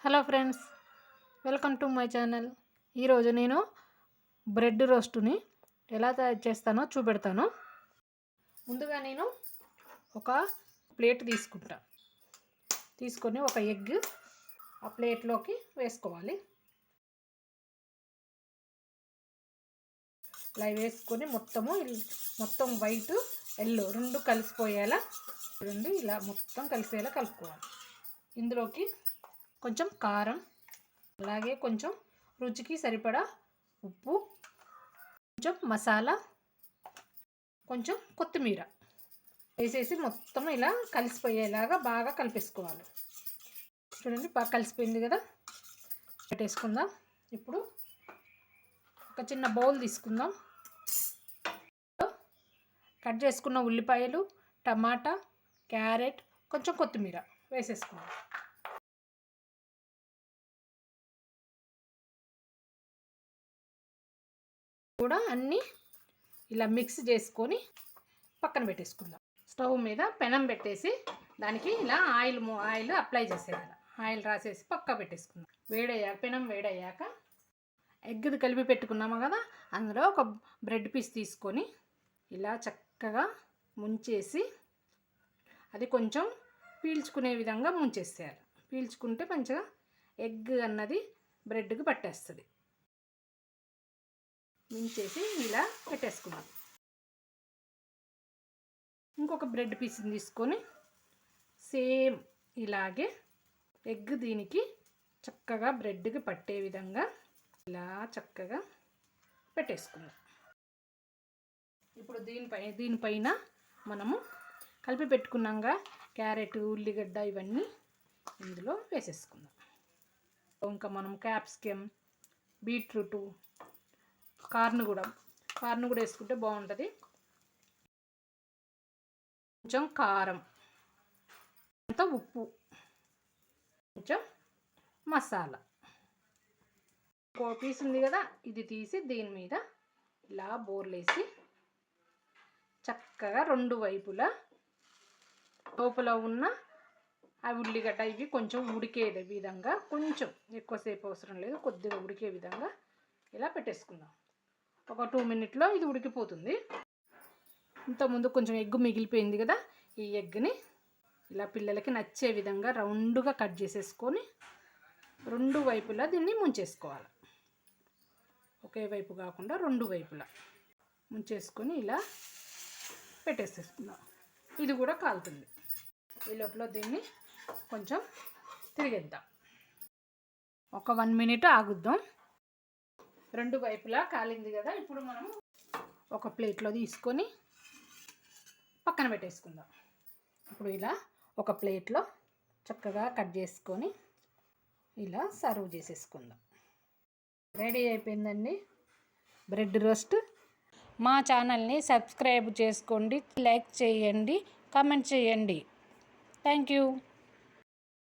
Hello friends, welcome to my channel. ఈరోజు నేను bread రోస్ట్ని ఎలా తయారు చేస్తానో చూపెడతాను. ముందుగా నేను ఒక ప్లేట్ తీసుకొని ఒక ఎగ్ ఆ ప్లేట్లోకి వేసుకోవాలి. ఇలా వేసుకొని మొత్తం వైట్ ఎల్లో రెండు కలిసిపోయేలా చూడండి, ఇలా మొత్తం కలిసేలా కలుపుకోవాలి. ఇందులోకి కొంచెం కారం, అలాగే కొంచెం రుచికి సరిపడా ఉప్పు, కొంచెం మసాలా, కొంచెం కొత్తిమీర వేసేసి మొత్తం ఇలా కలిసిపోయేలాగా బాగా కలిపేసుకోవాలి. చూడండి, బాగా కలిసిపోయింది కదా. పెట్టేసుకుందాం. ఇప్పుడు ఒక చిన్న బౌల్ తీసుకుందాం. కట్ చేసుకున్న ఉల్లిపాయలు, టమాటా, క్యారెట్, కొంచెం కొత్తిమీర వేసేసుకుందాం. కూడా అన్నీ ఇలా మిక్స్ చేసుకొని పక్కన పెట్టేసుకుందాం. స్టవ్ మీద పెనం పెట్టేసి దానికి ఇలా ఆయిల్ అప్లై చేసేయాలి. ఆయిల్ రాసేసి పక్క పెట్టేసుకుందాం. పెనం వేడయ్యాక ఎగ్ది కలిపి పెట్టుకున్నాము కదా, అందులో ఒక బ్రెడ్ పీస్ తీసుకొని ఇలా చక్కగా ముంచేసి అది కొంచెం పీల్చుకునే విధంగా ముంచేసేయాలి. పీల్చుకుంటే మంచిగా ఎగ్ అన్నది బ్రెడ్కి పట్టేస్తుంది. ముంచేసి ఇలా పెట్టేసుకున్నాం. ఇంకొక బ్రెడ్ పీస్ని తీసుకొని సేమ్ ఇలాగే ఎగ్ దీనికి చక్కగా బ్రెడ్కి పట్టే విధంగా ఇలా చక్కగా పెట్టేసుకుందాం. ఇప్పుడు దీనిపైన మనము కలిపి పెట్టుకున్నాగా క్యారెట్, ఉల్లిగడ్డ ఇవన్నీ ఇందులో వేసేసుకుందాం. ఇంకా మనం క్యాప్సికమ్, బీట్రూటు, కార్న్ కూడా వేసుకుంటే బాగుంటుంది. కొంచెం కారం, కొంత ఉప్పు, కొంచెం మసాలా. పీస్ ఉంది కదా, ఇది తీసి దీని మీద ఇలా బోర్లేసి చక్కగా రెండు వైపులా లోపల ఉన్న ఆ ఉల్లిగడ్డ ఇవి కొంచెం ఉడికే విధంగా, కొంచెం ఎక్కువసేపు అవసరం లేదు, కొద్దిగా ఉడికే విధంగా ఇలా పెట్టేసుకుందాం. ఒక 2 మినిట్లో ఇది ఉడికిపోతుంది. ఇంతకుముందు కొంచెం ఎగ్ మిగిలిపోయింది కదా, ఈ ఎగ్ని ఇలా పిల్లలకి నచ్చే విధంగా రౌండ్గా కట్ చేసేసుకొని రెండు వైపులా దీన్ని ముంచేసుకోవాలి. ఒకే వైపు కాకుండా రెండు వైపులా ముంచేసుకొని ఇలా పెట్టేసేసుకుందాం. ఇది కూడా కాలుతుంది. ఈ లోపల దీన్ని కొంచెం తిరిగేద్దాం. ఒక 1 మినిట్ ఆగుద్దాం. రెండు వైపులా కాలింది కదా. ఇప్పుడు మనం ఒక ప్లేట్లో తీసుకొని పక్కన పెట్టేసుకుందాం. ఇప్పుడు ఇలా ఒక ప్లేట్లో చక్కగా కట్ చేసుకొని ఇలా సర్వ్ చేసేసుకుందాం. రెడీ అయిపోయిందండి బ్రెడ్ రోస్ట్. మా ఛానల్ని సబ్స్క్రైబ్ చేసుకోండి, లైక్ చేయండి, కామెంట్ చేయండి. Thank you.